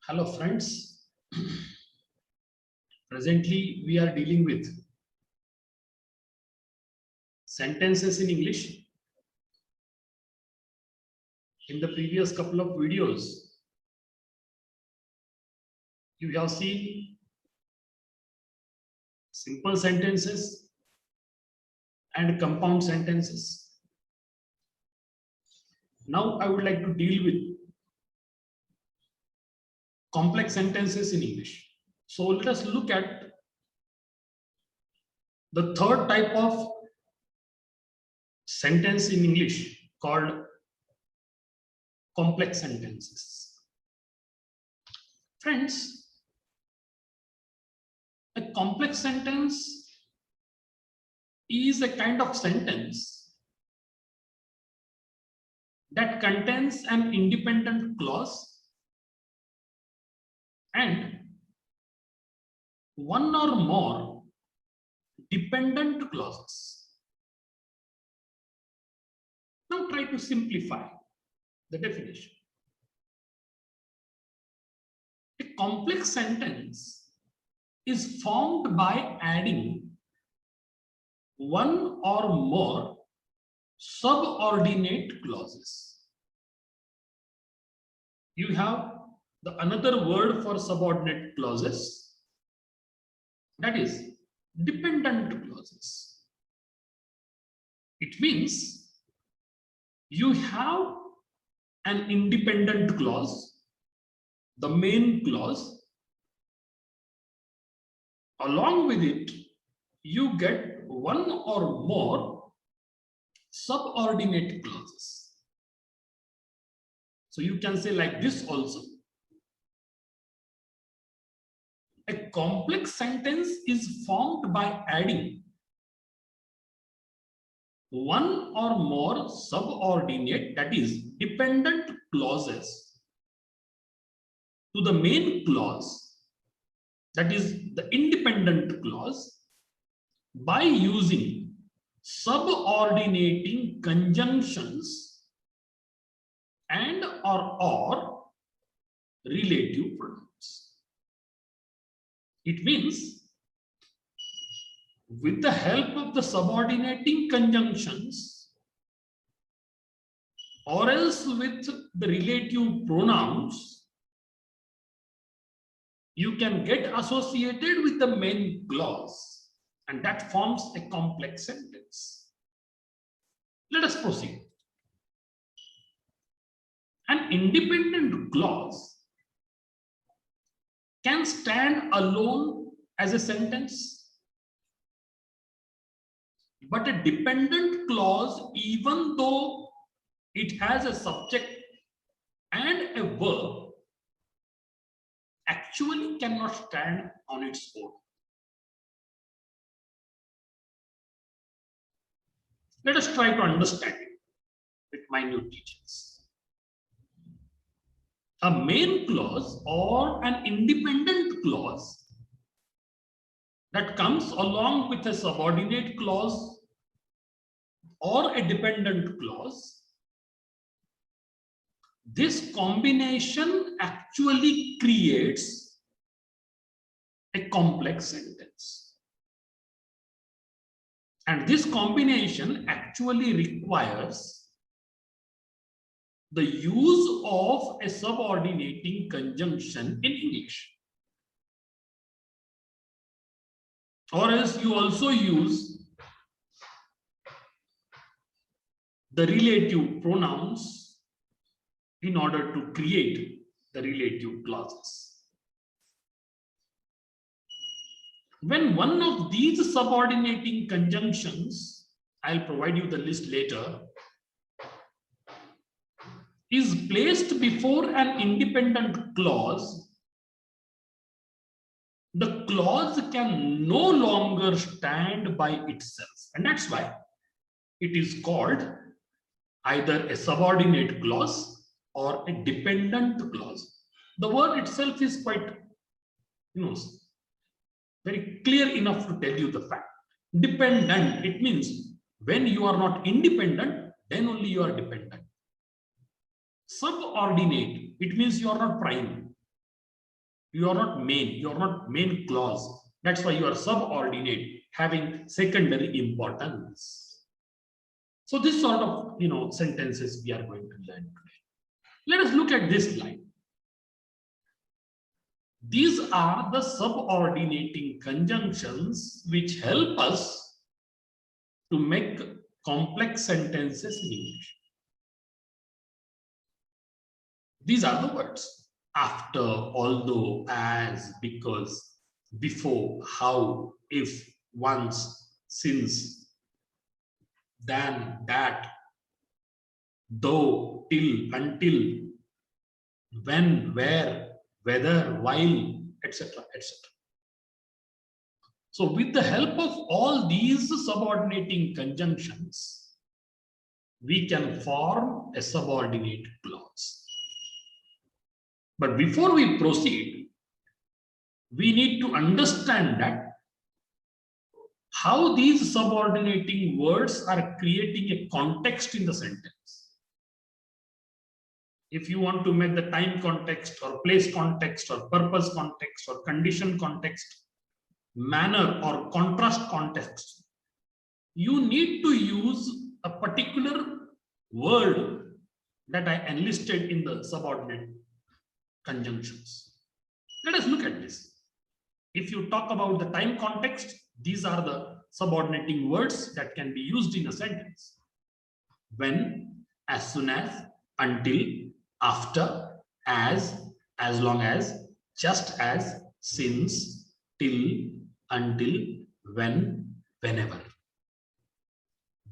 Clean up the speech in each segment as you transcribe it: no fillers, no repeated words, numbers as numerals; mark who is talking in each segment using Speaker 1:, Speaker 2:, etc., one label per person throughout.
Speaker 1: Hello friends, presently we are dealing with sentences in English. In the previous couple of videos, you have seen simple sentences and compound sentences. Now I would like to deal with complex sentences in English. So let us look at the third type of sentence in English called complex sentences. Friends, a complex sentence is a kind of sentence that contains an independent clause and one or more dependent clauses. Now try to simplify the definition. A complex sentence is formed by adding one or more subordinate clauses. You have another word for subordinate clauses, that is dependent clauses. It means you have an independent clause, the main clause. Along with it, you get one or more subordinate clauses. So you can say like this also. A complex sentence is formed by adding one or more subordinate, that is dependent clauses to the main clause, that is the independent clause, by using subordinating conjunctions and or relative pronouns. It means with the help of the subordinating conjunctions or else with the relative pronouns, you can get associated with the main clause, and that forms a complex sentence. Let us proceed. An independent clause can stand alone as a sentence, but a dependent clause, even though it has a subject and a verb, actually cannot stand on its own. Let us try to understand it with minute details. A main clause or an independent clause that comes along with a subordinate clause or a dependent clause, this combination actually creates a complex sentence. And this combination actually requires the use of a subordinating conjunction in English. Or else you also use the relative pronouns in order to create the relative clauses. When one of these subordinating conjunctions, I'll provide you the list later, is placed before an independent clause, the clause can no longer stand by itself. And that's why it is called either a subordinate clause or a dependent clause. The word itself is quite, very clear enough to tell you the fact. Dependent, it means when you are not independent, then only you are dependent. Subordinate, it means you are not prime. You are not main. You are not main clause. That's why you are subordinate, having secondary importance. So this sort of sentences we are going to learn today. Let us look at this line. These are the subordinating conjunctions which help us to make complex sentences in English. These are the words: after, although, as, because, before, how, if, once, since, than, that, though, till, until, when, where, whether, while, etc., etc. So with the help of all these subordinating conjunctions, we can form a subordinate clause. But before we proceed, we need to understand that how these subordinating words are creating a context in the sentence. If you want to make the time context or place context or purpose context or condition context, manner or contrast context, you need to use a particular word that I enlisted in the subordinate conjunctions. Let us look at this. If you talk about the time context, these are the subordinating words that can be used in a sentence: when, as soon as, until, after, as long as, just as, since, till, until, when, whenever.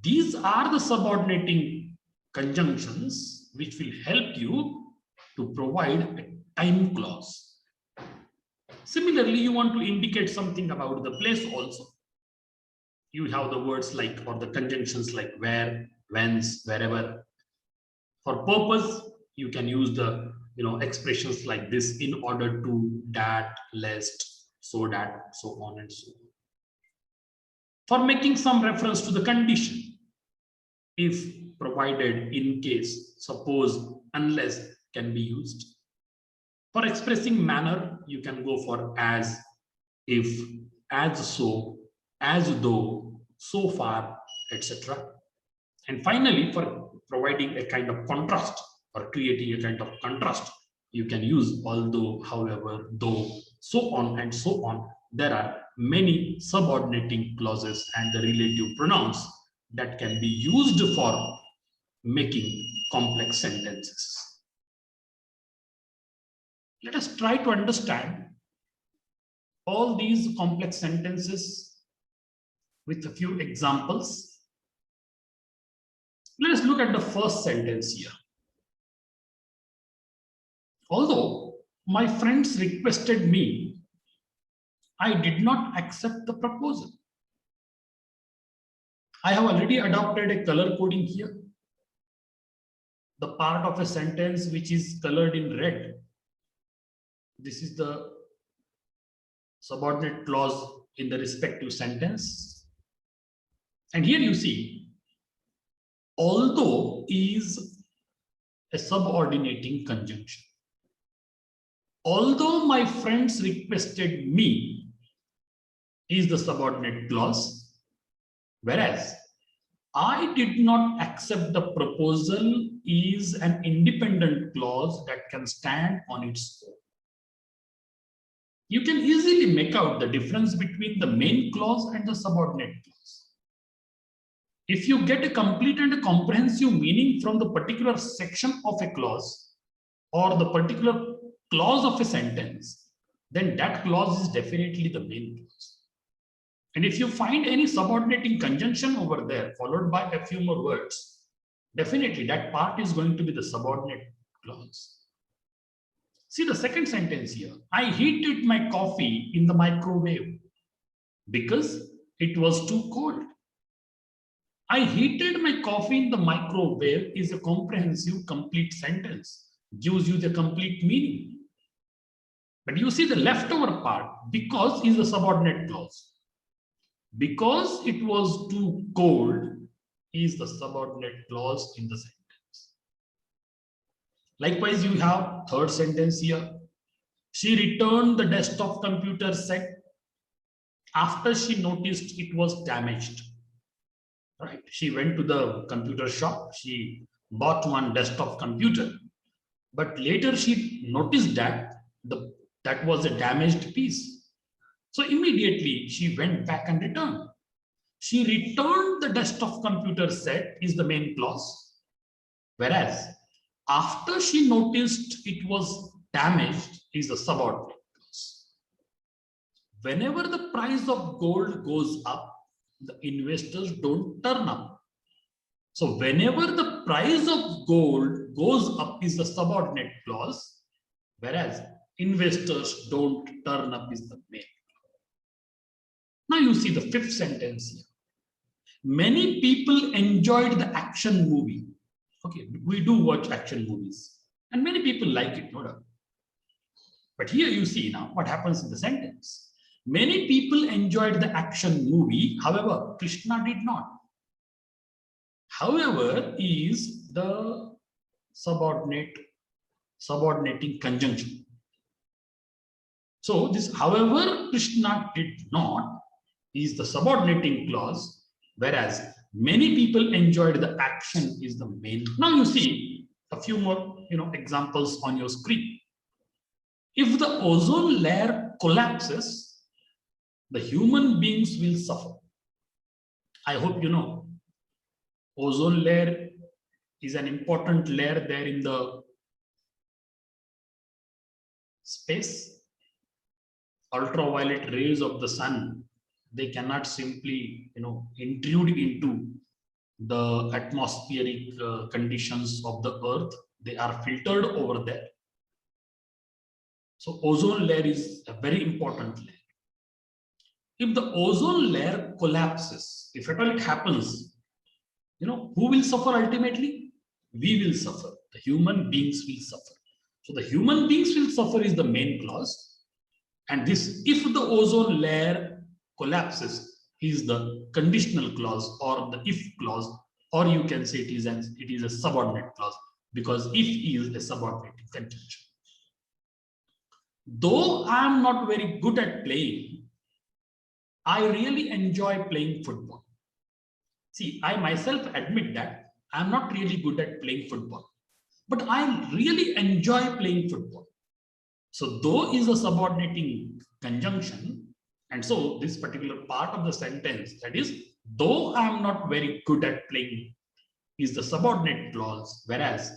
Speaker 1: These are the subordinating conjunctions which will help you to provide a time clause. Similarly, you want to indicate something about the place also. You have the words like, or the conjunctions like where, whence, wherever. For purpose, you can use the expressions like this: in order to, that, lest, so that, so on and so on. For making some reference to the condition: if, provided, in case, suppose, unless can be used. For expressing manner, you can go for as, if, as so, as though, so far, etc. And finally, for providing a kind of contrast or creating a kind of contrast, you can use although, however, though, so on and so on. There are many subordinating clauses and the relative pronouns that can be used for making complex sentences. Let us try to understand all these complex sentences with a few examples. Let us look at the first sentence here. Although my friends requested me, I did not accept the proposal. I have already adopted a color coding here. The part of a sentence which is colored in red, this is the subordinate clause in the respective sentence. And here you see, although is a subordinating conjunction. Although my friends requested me is the subordinate clause, whereas I did not accept the proposal is an independent clause that can stand on its own. You can easily make out the difference between the main clause and the subordinate clause. If you get a complete and a comprehensive meaning from the particular section of a clause or the particular clause of a sentence, then that clause is definitely the main clause. And if you find any subordinating conjunction over there, followed by a few more words, definitely that part is going to be the subordinate clause. See the second sentence here. I heated my coffee in the microwave because it was too cold. I heated my coffee in the microwave is a comprehensive, complete sentence, gives you the complete meaning. But you see the leftover part, because is a subordinate clause. Because it was too cold is the subordinate clause in the sentence. Likewise, you have third sentence here. She returned the desktop computer set after she noticed it was damaged. Right? She went to the computer shop. She bought one desktop computer, but later she noticed that that was a damaged piece. So immediately she went back and returned. She returned the desktop computer set is the main clause, whereas after she noticed it was damaged is the subordinate clause. Whenever the price of gold goes up, the investors don't turn up. So whenever the price of gold goes up is the subordinate clause, whereas investors don't turn up is the main. Now you see the fifth sentence here. Many people enjoyed the action movie. Okay, we do watch action movies and many people like it, no doubt. But here you see now what happens in the sentence. Many people enjoyed the action movie, however, Krishna did not. However is the subordinating conjunction. So this however Krishna did not is the subordinating clause, whereas many people enjoyed the action is the main. Now you see a few more examples on your screen. If the ozone layer collapses, the human beings will suffer. I hope you know ozone layer is an important layer there in the space. Ultraviolet rays of the sun, they cannot simply intrude into the atmospheric conditions of the earth. They are filtered over there. So ozone layer is a very important layer. If the ozone layer collapses, if at all it happens, who will suffer ultimately? We will suffer. The human beings will suffer. So the human beings will suffer is the main clause. And this, if the ozone layer collapses, is the conditional clause or the if clause, or you can say it is a subordinate clause, because if is a subordinate conjunction. Though I am not very good at playing, I really enjoy playing football. See, I myself admit that I'm not really good at playing football, but I really enjoy playing football. So though is a subordinating conjunction, and so this particular part of the sentence, that is, though I am not very good at playing, is the subordinate clause, whereas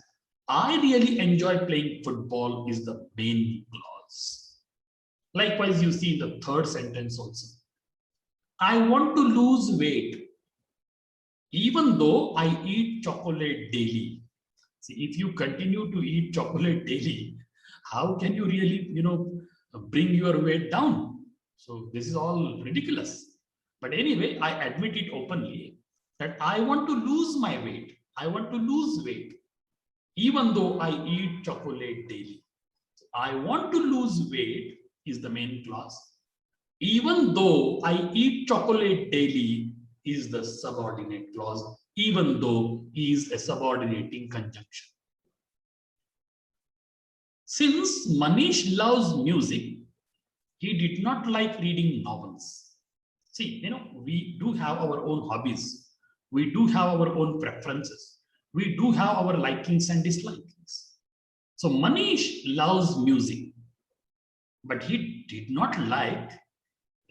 Speaker 1: I really enjoy playing football is the main clause. Likewise, you see the third sentence also. I want to lose weight, even though I eat chocolate daily. See, if you continue to eat chocolate daily, how can you really, bring your weight down? So this is all ridiculous. But anyway, I admit it openly that I want to lose my weight. I want to lose weight, even though I eat chocolate daily. So I want to lose weight is the main clause. Even though I eat chocolate daily is the subordinate clause, even though is a subordinating conjunction. Since Manish loves music, he did not like reading novels. See, we do have our own hobbies. We do have our own preferences. We do have our likings and dislikings. So Manish loves music, but he did not like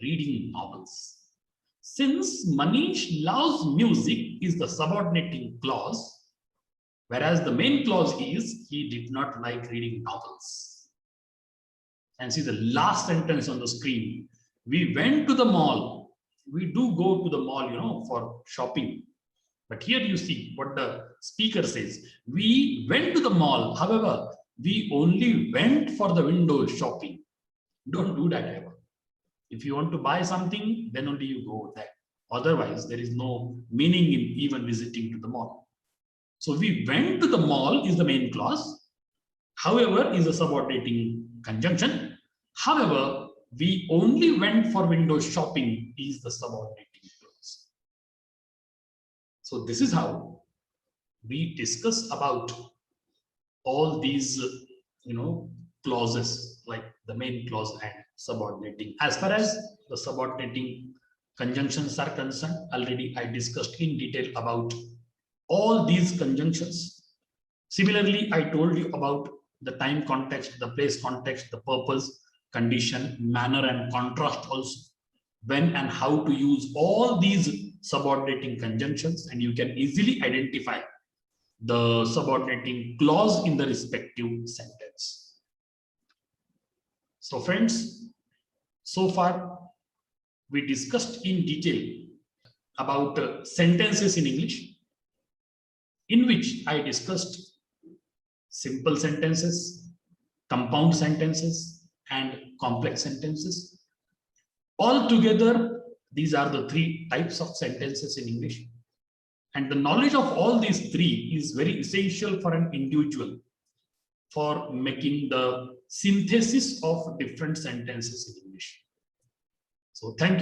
Speaker 1: reading novels. Since Manish loves music is the subordinating clause, whereas the main clause is he did not like reading novels. And see the last sentence on the screen. We went to the mall. We do go to the mall, for shopping. But here you see what the speaker says. We went to the mall. However, we only went for the window shopping. Don't do that ever. If you want to buy something, then only you go there. Otherwise, there is no meaning in even visiting to the mall. So we went to the mall is the main clause. However, is a subordinating conjunction. However, we only went for window shopping is the subordinating clause. So this is how we discuss about all these, clauses like the main clause and subordinating. As far as the subordinating conjunctions are concerned, already I discussed in detail about all these conjunctions. Similarly, I told you about the time context, the place context, the purpose, condition, manner, and contrast also. When and how to use all these subordinating conjunctions, and you can easily identify the subordinating clause in the respective sentence. So friends, so far we discussed in detail about sentences in English, in which I discussed simple sentences, compound sentences, and complex sentences. Altogether, these are the three types of sentences in English. And the knowledge of all these three is very essential for an individual for making the synthesis of different sentences in English. So thank you.